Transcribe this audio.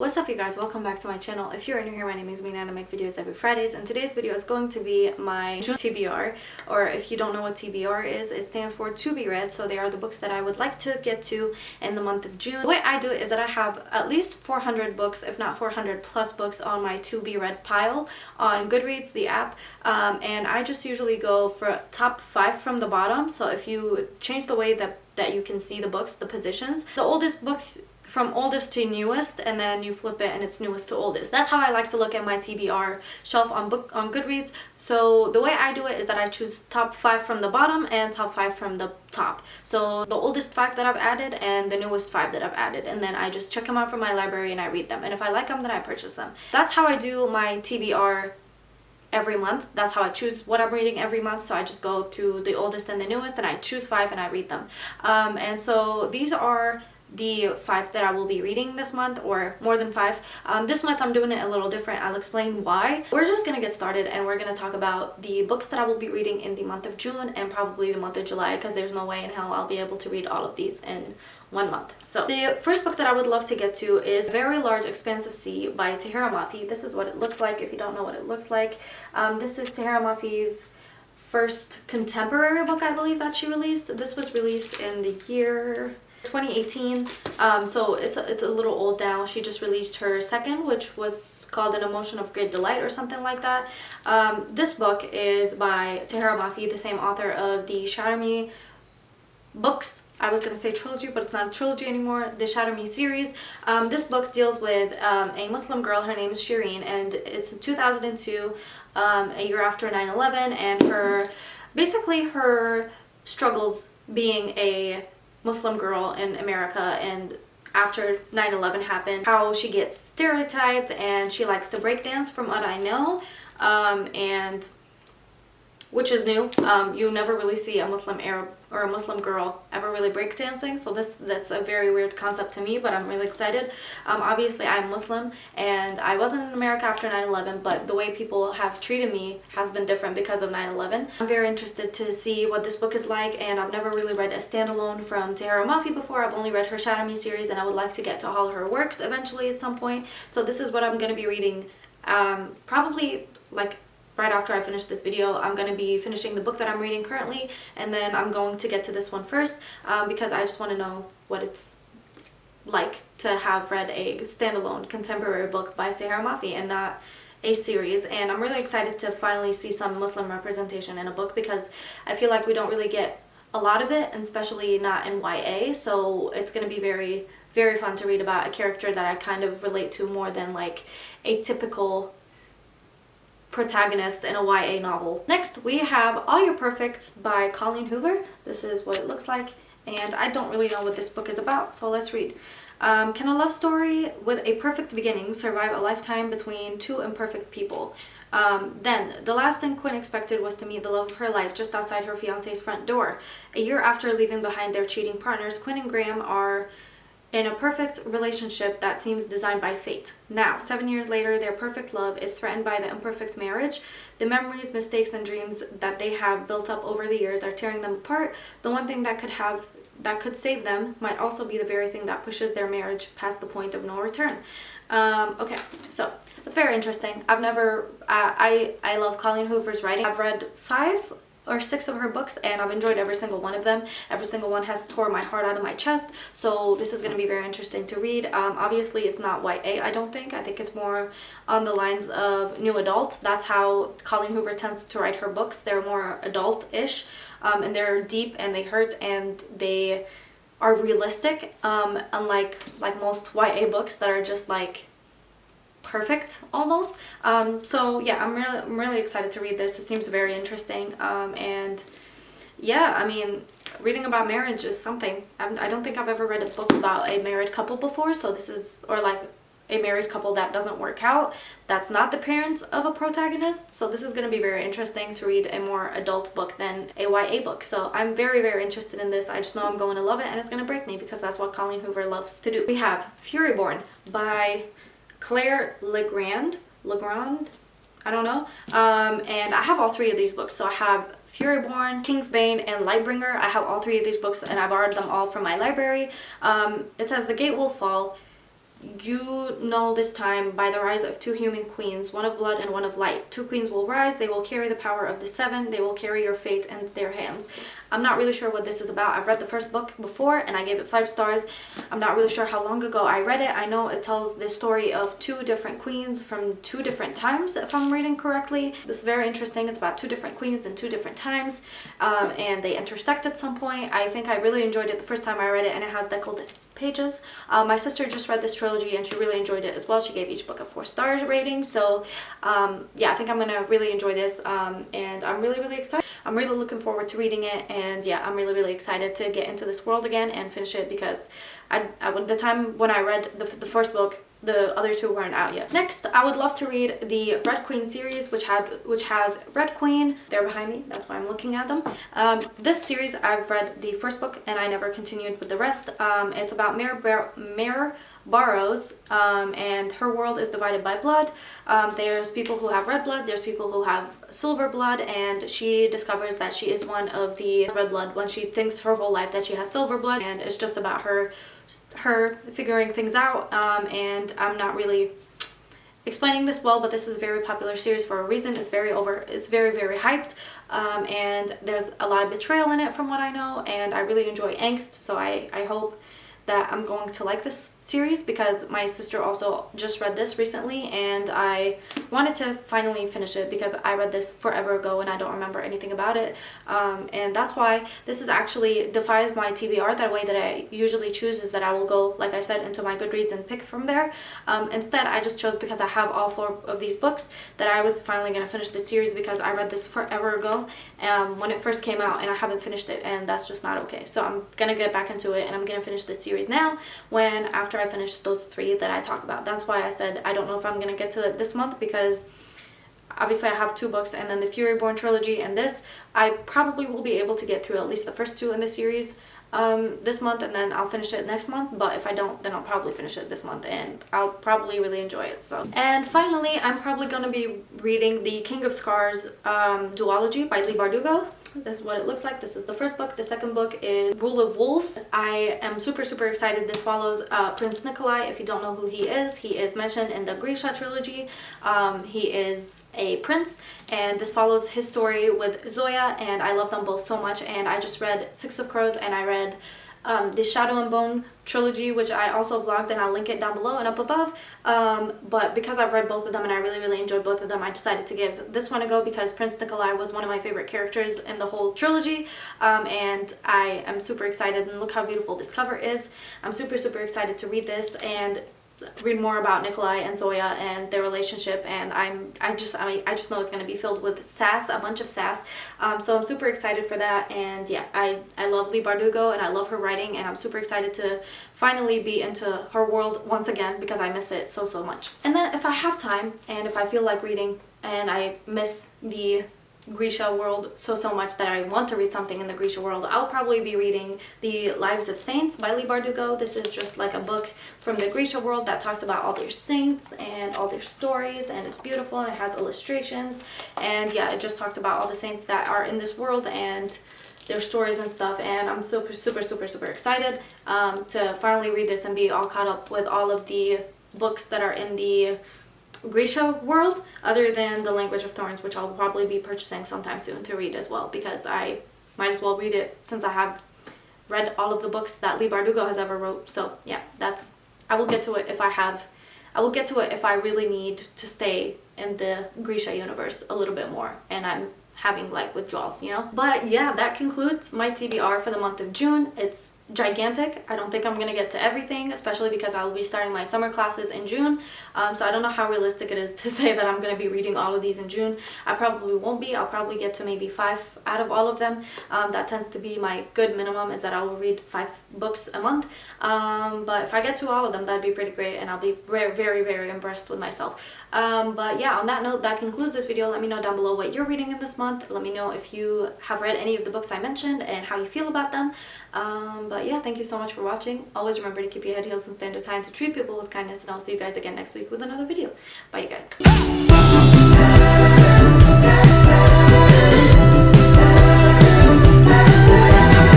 What's up you guys, welcome back to my channel. If you're new here, my name is Mina and I make videos every Fridays, and today's video is going to be my June TBR, or if you don't know what TBR is, it stands for to be read. So they are the books that I would like to get to in the month of June. The way I do it is that I have at least 400 books, if not 400 plus books on my to be read pile on Goodreads, the app, and I just usually go for top 5 from the bottom. So if you change the way that you can see the books, the positions, the oldest books from oldest to newest, and then you flip it and it's newest to oldest. That's how I like to look at my TBR shelf on Goodreads. So the way I do it is that I choose top 5 from the bottom and top 5 from the top. So the oldest 5 that I've added and the newest 5 that I've added, and then I just check them out from my library and I read them, and if I like them then I purchase them. That's how I do my TBR every month. That's how I choose what I'm reading every month. So I just go through the oldest and the newest and I choose 5 and I read them. And so these are the 5 that I will be reading this month, or more than 5. This month I'm doing it a little different. I'll explain why. We're just gonna get started and we're gonna talk about the books that I will be reading in the month of June and probably the month of July, because there's no way in hell I'll be able to read all of these in 1 month. So the first book that I would love to get to is Very Large Expansive Sea by Tahereh Mafi. This is what it looks like if you don't know what it looks like. This is Tahereh Mafi's first contemporary book, I believe, that she released. This was released in the year 2018, so it's a little old now. She just released her second, which was called An Emotion of Great Delight or something like that. This book is by Tahereh Mafi, the same author of the Shatter Me books. I was going to say trilogy, but it's not a trilogy anymore. The Shatter Me series. This book deals with a Muslim girl. Her name is Shireen, and it's in 2002, a year after 9/11, and basically her struggles being a Muslim girl in America, and after 9/11 happened, how she gets stereotyped, and she likes to break dance from what I know, and which is new. You never really see a Muslim Arab or a Muslim girl ever really breakdancing, so that's a very weird concept to me, but I'm really excited. Obviously I'm Muslim and I wasn't in America after 9/11, but the way people have treated me has been different because of 9/11. I'm very interested to see what this book is like, and I've never really read a standalone from Tahereh Mafi before. I've only read her Shatter Me series, and I would like to get to all her works eventually at some point. So this is what I'm going to be reading, probably like right after I finish this video. I'm going to be finishing the book that I'm reading currently, and then I'm going to get to this one first, because I just want to know what it's like to have read a standalone contemporary book by Tahereh Mafi and not a series. And I'm really excited to finally see some Muslim representation in a book, because I feel like we don't really get a lot of it, and especially not in YA. So it's going to be very, very fun to read about a character that I kind of relate to more than like a typical protagonist in a YA novel. Next we have All Your Perfects by Colleen Hoover. This is what it looks like, and I don't really know what this book is about, so let's read. Can a love story with a perfect beginning survive a lifetime between two imperfect people? Then, the last thing Quinn expected was to meet the love of her life just outside her fiancé's front door. A year after leaving behind their cheating partners, Quinn and Graham are in a perfect relationship that seems designed by fate. Now, 7 years later, their perfect love is threatened by the imperfect marriage. The memories, mistakes, and dreams that they have built up over the years are tearing them apart. The one thing that could save them might also be the very thing that pushes their marriage past the point of no return. Okay, so that's very interesting. I love Colleen Hoover's writing. I've read 5 or 6 of her books, and I've enjoyed every single one of them. Every single one has tore my heart out of my chest, so this is going to be very interesting to read. Obviously it's not YA, I don't think. I think it's more on the lines of new adult. That's how Colleen Hoover tends to write her books. They're more adult-ish, and they're deep, and they hurt, and they are realistic, unlike most YA books that are just like perfect almost. So yeah, I'm really excited to read this. It seems very interesting, and yeah, I mean, reading about marriage is something. I don't think I've ever read a book about a married couple before, so this is, or like a married couple that doesn't work out, that's not the parents of a protagonist. So this is going to be very interesting to read a more adult book than a YA book. So I'm very, very interested in this. I just know I'm going to love it, and it's going to break me, because that's what Colleen Hoover loves to do. We have Furyborn by Claire Legrand, I don't know, and I have all 3 of these books. So I have Furyborn, Kingsbane, and Lightbringer. I have all 3 of these books, and I borrowed them all from my library. It says, the gate will fall, you know this time by the rise of two human queens, one of blood and one of light. Two queens will rise, they will carry the power of the seven, they will carry your fate in their hands. I'm not really sure what this is about. I've read the first book before and I gave it 5 stars. I'm not really sure how long ago I read it. I know it tells the story of 2 different queens from 2 different times, if I'm reading correctly. This is very interesting. It's about 2 different queens in 2 different times, and they intersect at some point. I think I really enjoyed it the first time I read it, and it has deckled pages. My sister just read this trilogy and she really enjoyed it as well. She gave each book a 4-star rating. So yeah, I think I'm gonna really enjoy this, and I'm really excited. I'm really looking forward to reading it, and yeah, I'm really excited to get into this world again and finish it, because the time when I read the first book, the other 2 weren't out yet. Next, I would love to read the Red Queen series, which has Red Queen. They're behind me, that's why I'm looking at them. This series, I've read the first book and I never continued with the rest. It's about Mare Barrows, and her world is divided by blood. There's people who have red blood, there's people who have silver blood, and she discovers that she is one of the red blood when she thinks her whole life that she has silver blood, and it's just about her figuring things out. And I'm not really explaining this well, but this is a very popular series for a reason. It's very hyped, and there's a lot of betrayal in it from what I know, and I really enjoy angst, so I hope that I'm going to like this series, because my sister also just read this recently and I wanted to finally finish it, because I read this forever ago and I don't remember anything about it, and that's why this is actually defies my TBR. That way that I usually choose is that I will go, like I said, into my Goodreads and pick from there. Instead, I just chose, because I have all 4 of these books, that I was finally going to finish this series, because I read this forever ago when it first came out and I haven't finished it, and that's just not okay. So I'm gonna get back into it and I'm gonna finish this series now, after I finish those 3 that I talk about. That's why I said I don't know if I'm gonna get to it this month, because obviously I have 2 books, and then the Furyborn trilogy and this, I probably will be able to get through at least the first 2 in the series this month, and then I'll finish it next month. But if I don't, then I'll probably finish it this month and I'll probably really enjoy it. So, and finally, I'm probably going to be reading the King of Scars duology by Leigh Bardugo. This is what it looks like. This is the first book. The second book is Rule of Wolves. I am super excited. This follows Prince Nikolai. If you don't know who he is mentioned in the Grisha trilogy. He is a prince, and this follows his story with Zoya, and I love them both so much. And I just read 6 of Crows, and I read the Shadow and Bone trilogy, which I also vlogged, and I'll link it down below and up above. But because I've read both of them and I really enjoyed both of them, I decided to give this one a go, because Prince Nikolai was one of my favorite characters in the whole trilogy, and I am super excited. And look how beautiful this cover is. I'm super excited to read this and read more about Nikolai and Zoya and their relationship, and I just know it's going to be filled with sass, a bunch of sass. So I'm super excited for that, and yeah, I love Leigh Bardugo and I love her writing, and I'm super excited to finally be into her world once again, because I miss it so much. And then if I have time and if I feel like reading and I miss the Grisha world so much that I want to read something in the Grisha world, I'll probably be reading The Lives of Saints by Leigh Bardugo. This is just like a book from the Grisha world that talks about all their saints and all their stories, and it's beautiful and it has illustrations, and yeah, it just talks about all the saints that are in this world and their stories and stuff. And I'm super excited to finally read this and be all caught up with all of the books that are in the Grisha world, other than The Language of Thorns, which I'll probably be purchasing sometime soon to read as well, because I might as well read it since I have read all of the books that Leigh Bardugo has ever wrote. So yeah, I will get to it if I really need to stay in the Grisha universe a little bit more and I'm having like withdrawals, you know. But yeah, that concludes my TBR for the month of June. It's gigantic. I don't think I'm gonna get to everything, especially because I'll be starting my summer classes in June, so I don't know how realistic it is to say that I'm gonna be reading all of these in June. I probably won't be. I'll probably get to maybe 5 out of all of them. That tends to be my good minimum, is that I will read 5 books a month, but if I get to all of them, that'd be pretty great, and I'll be very impressed with myself. But yeah, on that note, that concludes this video. Let me know down below what you're reading in this month. Let me know if you have read any of the books I mentioned and how you feel about them. But yeah, thank you so much for watching. Always remember to keep your head, heels, and standards high, and to treat people with kindness, and I'll see you guys again next week with another video. Bye, you guys.